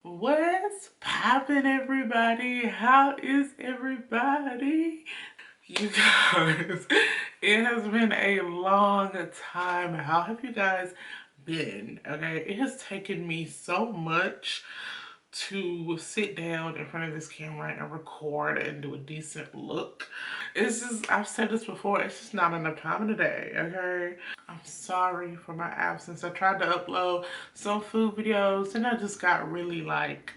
What's poppin', everybody? How is everybody? You guys, it has been a long time. How have you guys been? Okay, it has taken me so much to sit down in front of this camera and record and do a decent look. It's just, I've said this before, it's just not enough time in the day, okay? I'm sorry for my absence. I tried to upload some food videos and I just got really like,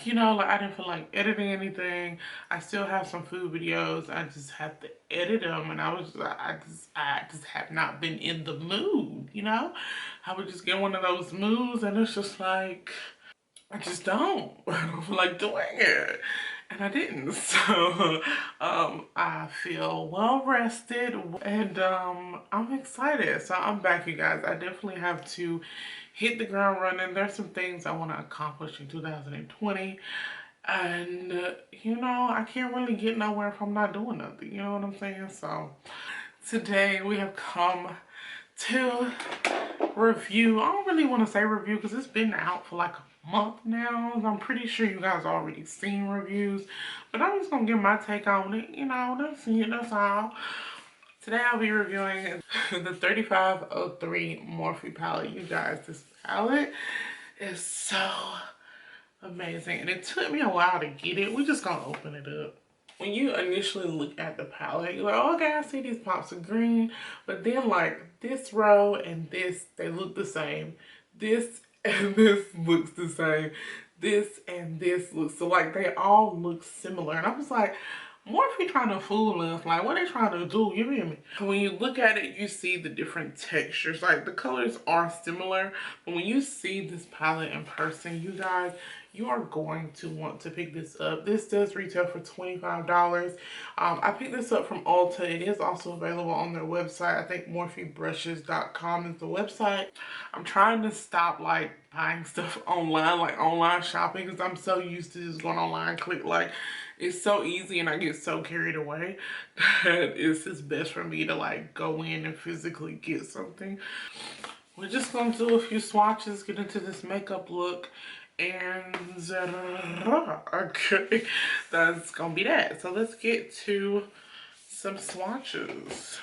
you know, like I didn't feel like editing anything. I still have some food videos. I just have to edit them, and I just have not been in the mood. You know, I would just get one of those moods, and it's just like I just don't. I don't feel like doing it, and I didn't. So, I feel well rested, and I'm excited. So I'm back, you guys. I definitely have to hit the ground running. There's some things I want to accomplish in 2020. And, you know, I can't really get nowhere if I'm not doing nothing. You know what I'm saying? So today we have come to review. I don't really want to say review because it's been out for like a month now. I'm pretty sure you guys already seen reviews. But I'm just going to give my take on it. You know, that's it. That's all. Today I'll be reviewing the 3503 Morphe palette. You guys, this palette is so amazing. And it took me a while to get it. We're just gonna open it up. When you initially look at the palette, you're like, oh, okay, I see these pops of green. But then like this row and this, they look the same. This and this looks the same. This and this looks, so like they all look similar. And I was like, Morphe trying to fool us. Like, what are they trying to do? You hear me? When you look at it, you see the different textures. Like, the colors are similar. But when you see this palette in person, you guys, you are going to want to pick this up. This does retail for $25. I picked this up from Ulta. It is also available on their website. I think morphebrushes.com is the website. I'm trying to stop, like, buying stuff online, like online shopping, because I'm so used to just going online, click like. It's so easy and I get so carried away that it's just best for me to like go in and physically get something. We're just going to do a few swatches, get into this makeup look, and okay, that's going to be that. So let's get to some swatches.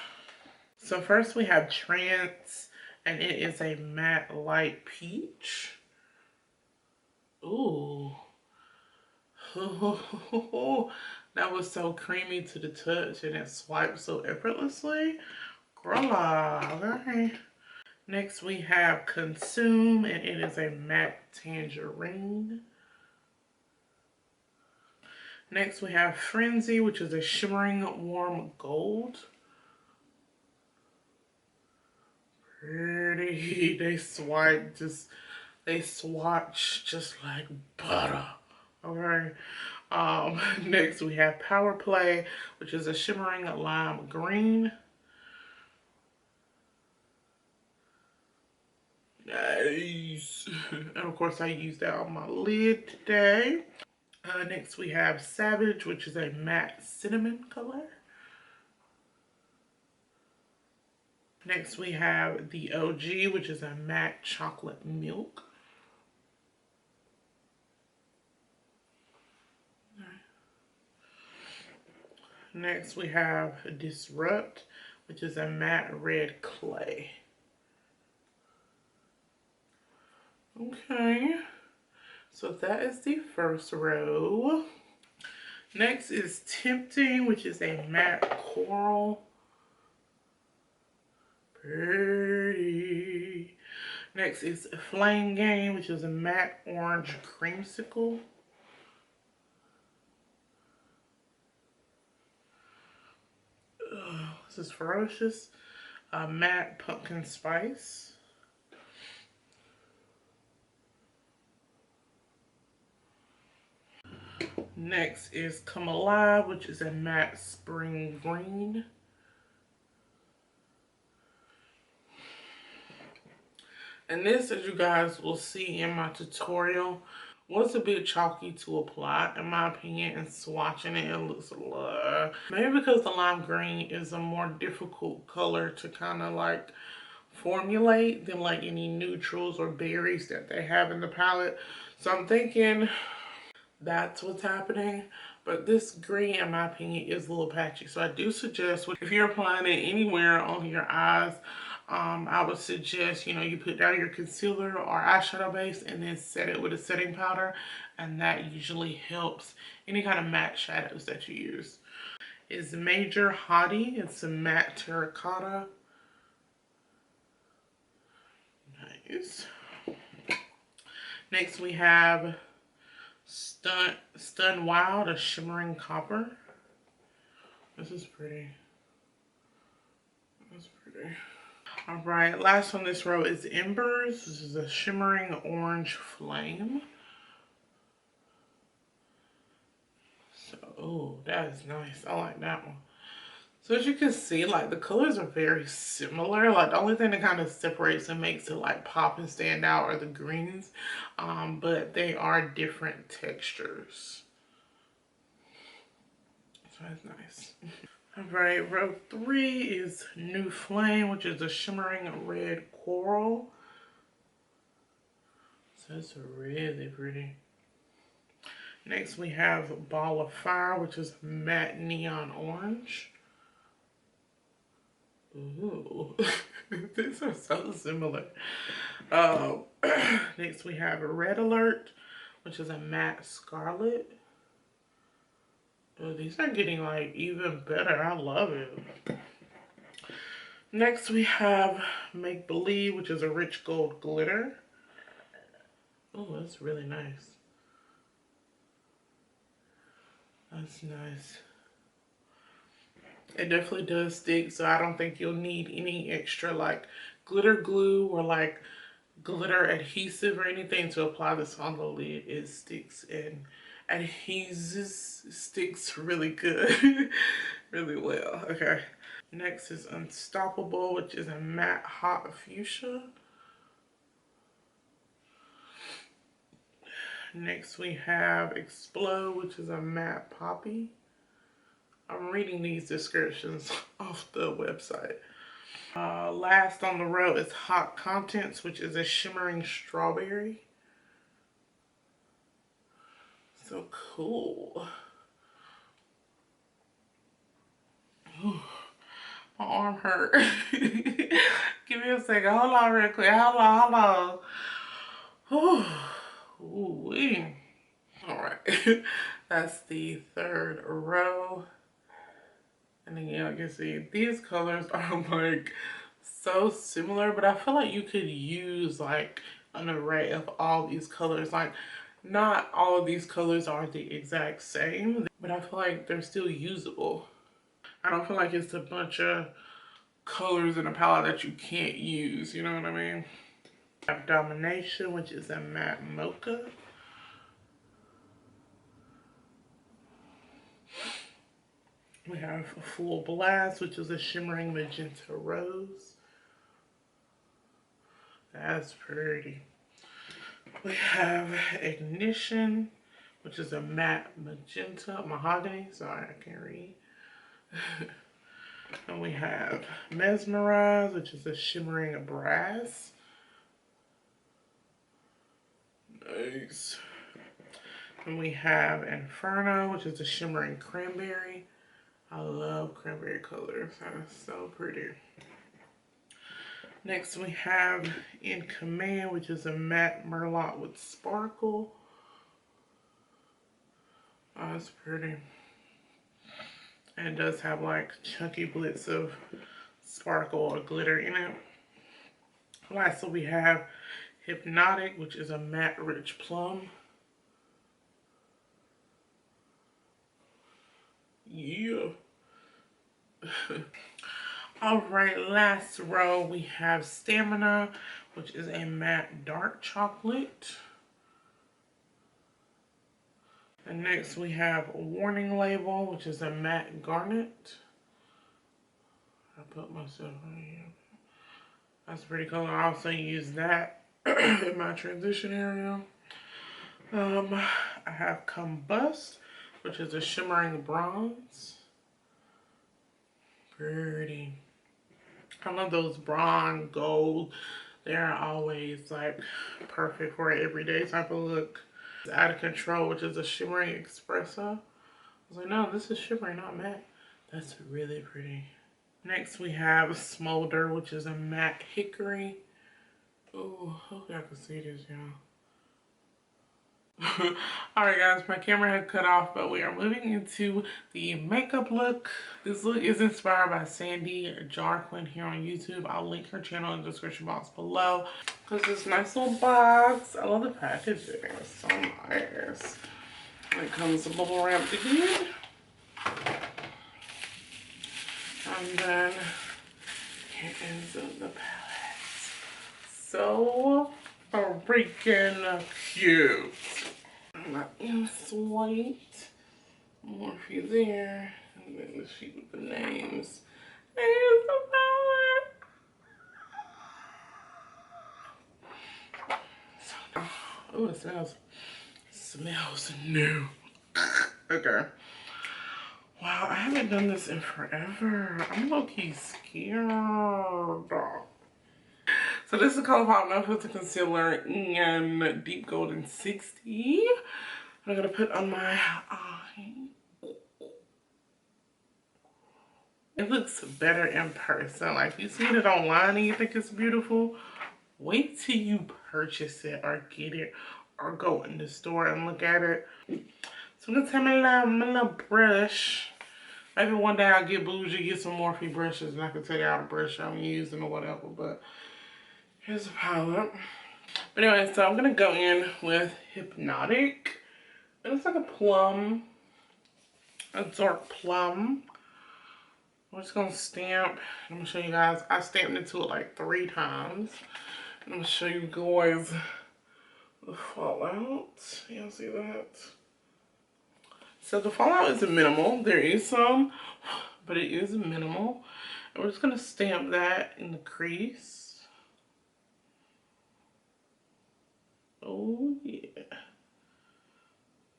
So first we have Trance, and it is a matte light peach. Ooh. That was so creamy to the touch and it swiped so effortlessly. Girl, okay. Next we have Consume, and it is a matte tangerine. Next we have Frenzy, which is a shimmering warm gold. Pretty. They swatch just like butter. Okay. Next we have Power Play, which is a shimmering lime green. Nice. And of course I used that on my lid today. Next we have Savage, which is a matte cinnamon color. Next we have the OG, which is a matte chocolate milk. Next we have Disrupt, which is a matte red clay. Okay, so that is the first row. Next is Tempting, which is a matte coral. Pretty. Next is Flame Game, which is a matte orange creamsicle. This is Ferocious, matte pumpkin spice. Next is Come Alive, which is a matte spring green. And this, as you guys will see in my tutorial, was a bit chalky to apply, in my opinion, and swatching it, it looks a lot. Maybe because the lime green is a more difficult color to kind of like formulate than like any neutrals or berries that they have in the palette. So I'm thinking that's what's happening. But this green, in my opinion, is a little patchy. So I do suggest, if you're applying it anywhere on your eyes, I would suggest, you know, you put down your concealer or eyeshadow base and then set it with a setting powder. And that usually helps any kind of matte shadows that you use. Is Major Hottie. It's a matte terracotta. Nice. Next we have Stun Wild, a shimmering copper. This is pretty. That's pretty. Alright, last on this row is Embers. This is a shimmering orange flame. So, oh, that is nice. I like that one. So as you can see, like the colors are very similar. Like the only thing that kind of separates and makes it like pop and stand out are the greens. But they are different textures. So that's nice. Alright, row 3 is New Flame, which is a shimmering red coral. So it's really pretty. Next we have Ball of Fire, which is matte neon orange. Ooh, these are so similar. Next we have Red Alert, which is a matte scarlet. Oh, these are getting like even better. I love it. Next we have Make Believe, which is a rich gold glitter. Oh, that's really nice. That's nice. It definitely does stick, so I don't think you'll need any extra like glitter glue or like glitter adhesive or anything to apply this on the lid. It sticks and adheses, sticks really good, really well. Okay. Next is Unstoppable, which is a matte hot fuchsia. Next we have Explode, which is a matte poppy. I'm reading these descriptions off the website. Last on the row is Hot Contents, which is a shimmering strawberry. So cool. Ooh, my arm hurt. Give me a second. Hold on real quick. Hold on. Ooh-wee. Alright. That's the third row. And again, like you see, these colors are like so similar, but I feel like you could use like an array of all these colors. Like, not all of these colors are the exact same, but I feel like they're still usable. I don't feel like it's a bunch of colors in a palette that you can't use, you know what I mean? I have Domination, which is a matte mocha. We have Full Blast, which is a shimmering magenta rose. That's pretty. We have Ignition, which is a matte magenta, mahogany. Sorry, I can't read. And we have Mesmerize, which is a shimmering brass. Nice. And we have Inferno, which is a shimmering cranberry. I love cranberry colors. That is so pretty. Next we have In Command, which is a matte merlot with sparkle. Oh, that's pretty. And it does have like chunky bits of sparkle or glitter in it. Lastly, we have Hypnotic, which is a matte rich plum. Yeah. Alright, last row we have Stamina, which is a matte dark chocolate. And next we have Warning Label, which is a matte garnet. I put myself right here. That's a pretty color. I also use that in my transition area. I have Combust, which is a shimmering bronze. Pretty. I love those bronze, gold. They're always like perfect for an everyday type of look. Out of Control, which is a shimmering espresso. I was like, no, this is shimmering, not matte. That's really pretty. Next we have Smolder, which is a matte hickory. Oh, hope y'all can see this, y'all. Alright guys, my camera had cut off, but we are moving into the makeup look. This look is inspired by Sandy Jarquin here on YouTube. I'll link her channel in the description box below. Because this nice little box. I love the packaging. It's so nice. And it comes bubble wrapped again. And then here is the palette. So freaking cute. My white, Morphe there, and then the sheet with the names. There's the palette. Oh, it smells new. Okay. Wow, I haven't done this in forever. I'm low-key scared. So this is Colourpop No Filter Concealer in Deep Golden 60. I'm gonna put on my eye. It looks better in person. Like, you see it online and you think it's beautiful. Wait till you purchase it or get it or go in the store and look at it. So I'm gonna take my little brush. Maybe one day I'll get bougie, get some Morphe brushes, and I can tell you how to brush I'm using or whatever. But here's the palette. But anyway, so I'm gonna go in with Hypnotic. And it's like a plum, a dark plum. I'm just gonna stamp. I'm gonna show you guys. I stamped into it like 3 times. I'm gonna show you guys the fallout. Y'all see that? So the fallout is minimal. There is some, but it is minimal. And we're just gonna stamp that in the crease. Oh yeah.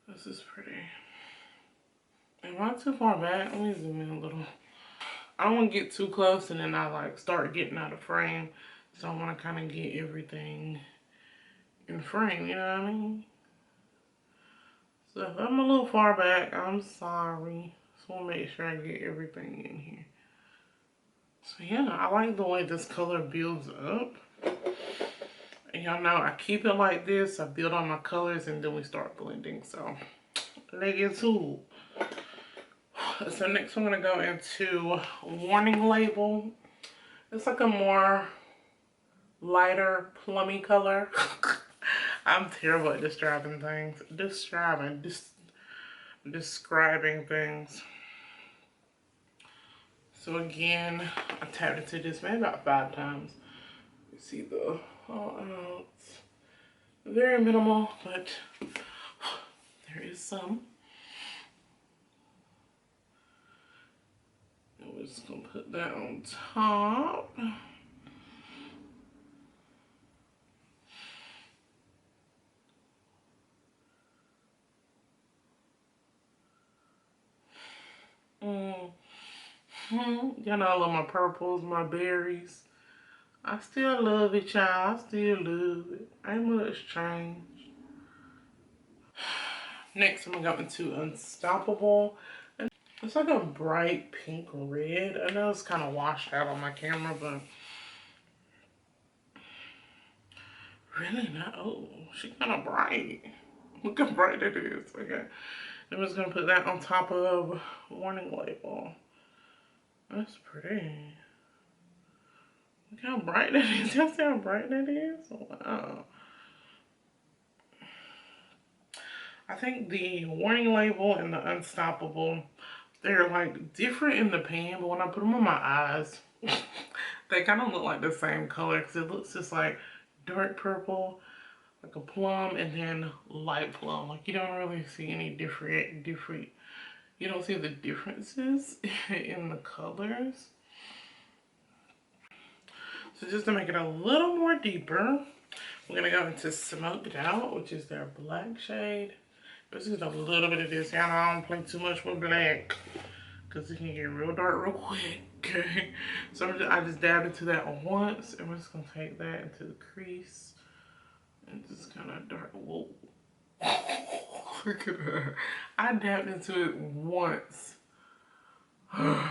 This is pretty. Am I too far back? Let me zoom in a little. I don't want to get too close and then I like start getting out of frame. So I want to kind of get everything in frame, you know what I mean? So if I'm a little far back, I'm sorry. Just want to make sure I get everything in here. So yeah, I like the way this color builds up. And y'all know I keep it like this. I build on my colors and then we start blending. So let's get to it. So next I'm going to go into Warning Label. It's like a more lighter plummy color. I'm terrible at describing things. Describing things. So again, I tapped into this maybe about 5 times. You see the fallouts. Very minimal, but there is some. And we're just gonna put that on top. Y'all know I love my purples, my berries. I still love it, y'all. I still love it. Ain't much changed. Next, I'm gonna go into Unstoppable. And it's like a bright pink red. I know it's kind of washed out on my camera, but really not. Oh, she's kind of bright. Look how bright it is. Okay. I'm just gonna put that on top of Warning Label. That's pretty. Look how bright that is. Y'all see how bright that is? Wow. I think the Warning Label and the Unstoppable, they're like different in the pan, but when I put them on my eyes, they kind of look like the same color because it looks just like dark purple, like a plum, and then light plum. Like you don't really see any different, you don't see the differences in the colors. So just to make it a little more deeper, we're gonna go into Smoked Out, which is their black shade. This is a little bit of this. Y'all know I don't play too much with black. because it can get real dark real quick. Okay, so I just dabbed into that once, and we're just gonna take that into the crease and just kind of dark. Whoa. Look at her. I dabbed into it once. I'm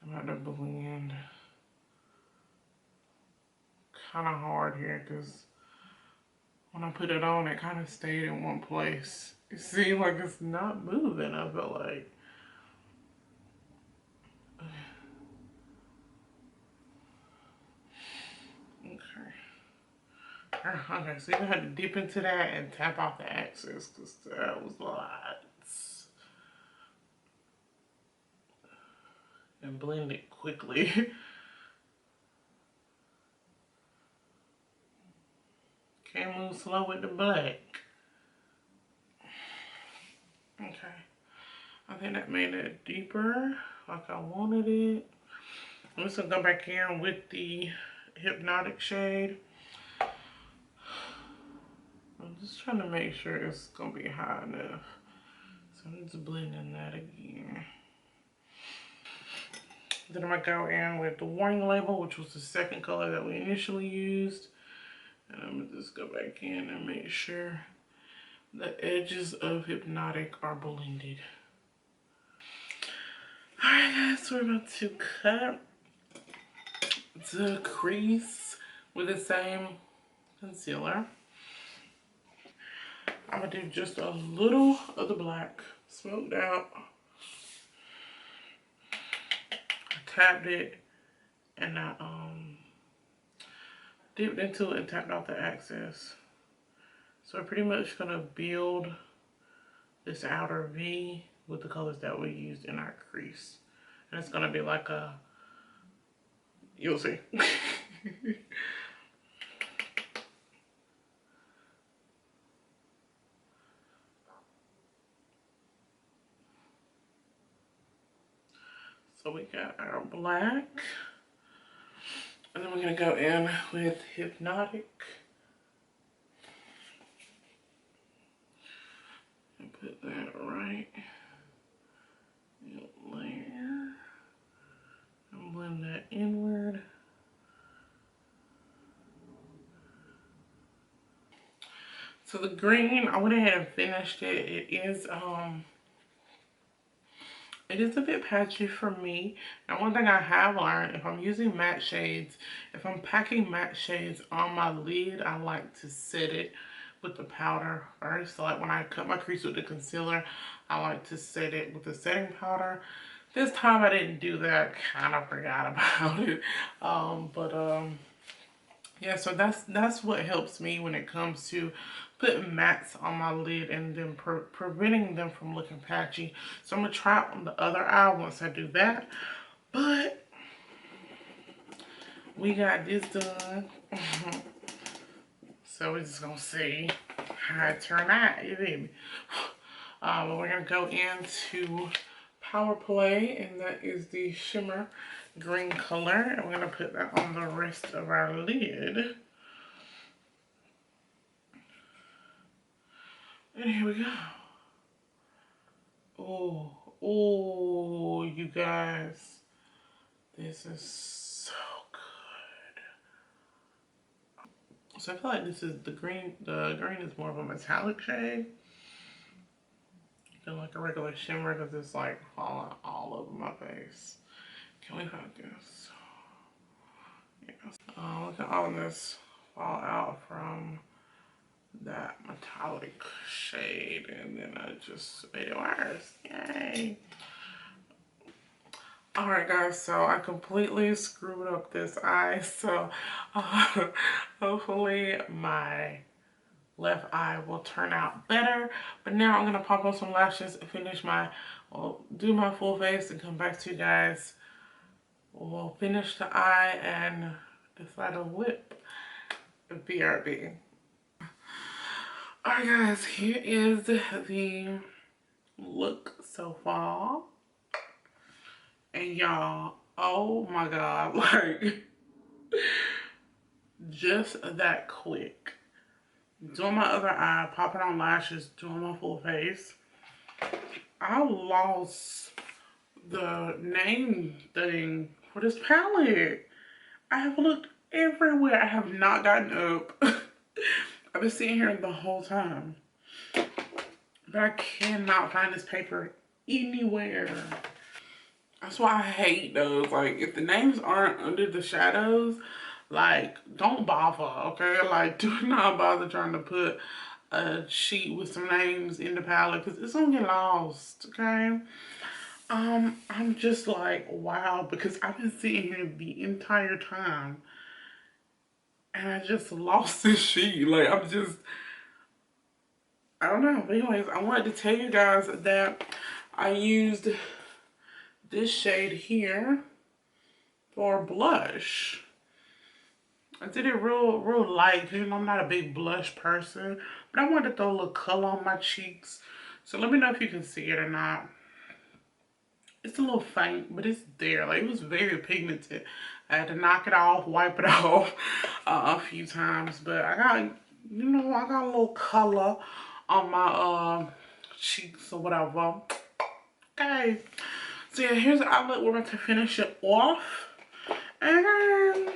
about to blend kind of hard here because when I put it on, it kind of stayed in one place. It seems like it's not moving, I feel like. Okay. Okay, so you had to dip into that and tap off the excess because that was a lot. And blend it quickly. Can't move slow with the black. Okay. I think that made it deeper like I wanted it. I'm just gonna go back in with the Hypnotic shade. I'm just trying to make sure it's gonna be high enough. So I'm just blending that again. Then I'm gonna go in with the warning label, which was the second color that we initially used. And I'm gonna just go back in and make sure the edges of Hypnotic are blended. Alright guys, so we're about to cut the crease with the same concealer. I'm gonna do just a little of the black, smoked out. I tapped it and I dipped into it and tapped off the excess. So I'm pretty much gonna build this outer V with the colors that we used in our crease. And it's gonna be like a, you'll see. So we got our black. And then we're gonna go in with Hypnotic. And put that right there. And blend that inward. So the green, I went ahead and finished it. It is a bit patchy for me. Now one thing I have learned, if I'm using matte shades, if I'm packing matte shades on my lid, I like to set it with the powder first. So like when I cut my crease with the concealer, I like to set it with the setting powder. This time I didn't do that, kind of forgot about it. Yeah, so that's what helps me when it comes to putting mattes on my lid and then preventing them from looking patchy. So I'm going to try it on the other eye once I do that. But we got this done. So we're just going to see how it turned out. You feel me? We're going to go into Power Play, and that is the shimmer green color. And we're going to put that on the rest of our lid. And here we go. Oh, you guys. This is so good. So I feel like this is the green is more of a metallic shade than like a regular shimmer because it's like falling all over my face. Can we focus? Yes. Look at all this fall out from that metallic shade, and then I just made it worse. Yay! Alright guys, so I completely screwed up this eye, so hopefully my left eye will turn out better. But now I'm gonna pop on some lashes and finish do my full face and come back to you guys. We'll finish the eye and decide a lip. BRB. Alright guys, here is the look so far. And y'all, oh my god, like, just that quick. Doing my other eye, popping on lashes, doing my full face. I lost the name thing for this palette. I have looked everywhere. I have not gotten up. I've been sitting here the whole time. But I cannot find this paper anywhere. That's why I hate those. Like, if the names aren't under the shadows, like, don't bother, okay? Like, do not bother trying to put a sheet with some names in the palette because it's gonna get lost, okay? I'm just like, wow, because I've been sitting here the entire time and I just lost this sheet. Like, I don't know. But anyways, I wanted to tell you guys that I used this shade here for blush. I did it real light. You know, I'm not a big blush person, but I wanted to throw a little color on my cheeks. So let me know if you can see it or not. It's a little faint, but it's there. Like, it was very pigmented. I had to knock it off, wipe it off a few times. But I got, you know, I got a little color on my cheeks or whatever. Okay. So yeah, here's the outlet. We're about to finish it off. And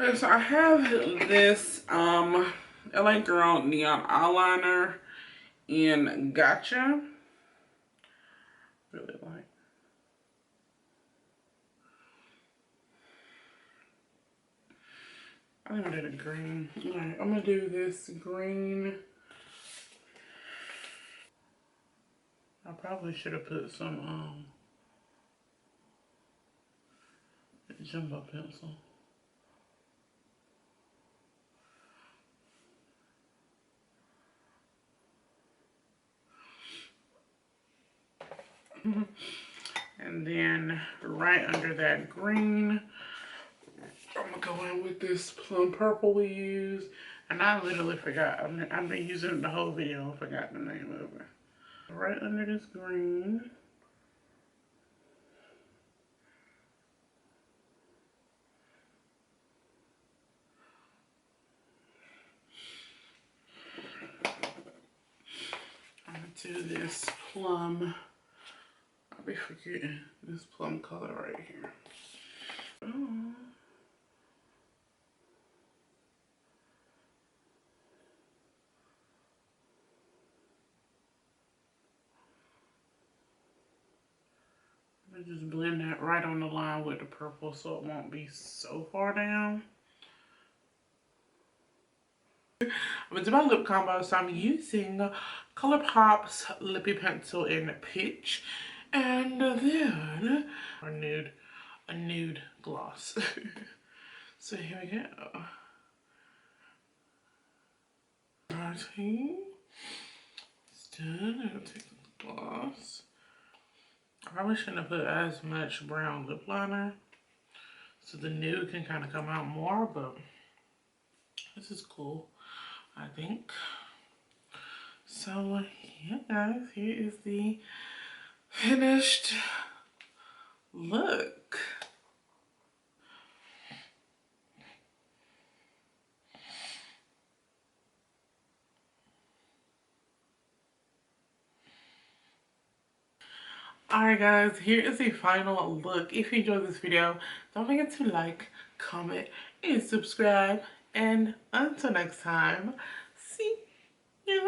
okay, so I have this LA Girl Neon Eyeliner in Gotcha. Really like. I think I did a green. Alright, I'm gonna do this green. I probably should have put some jumbo pencil. And then right under that green, I'm gonna go in with this plum purple we used. And I literally forgot. I've been using it the whole video. I forgot the name of it. Right under this green. I'm gonna do this plum. I'll be forgetting this plum color right here. Oh. I just blend that right on the line with the purple so it won't be so far down. I'm gonna do my lip combo, so I'm using Colourpop's Lippy Pencil in Pitch, and then a nude gloss. So here we go. Alrighty, it's done. I'll take the gloss. I probably shouldn't have put as much brown lip liner, so the nude can kind of come out more, but this is cool, I think. So yeah guys, here is the finished look. Alright guys, here is the final look. If you enjoyed this video, don't forget to like, comment, and subscribe. And until next time, see you.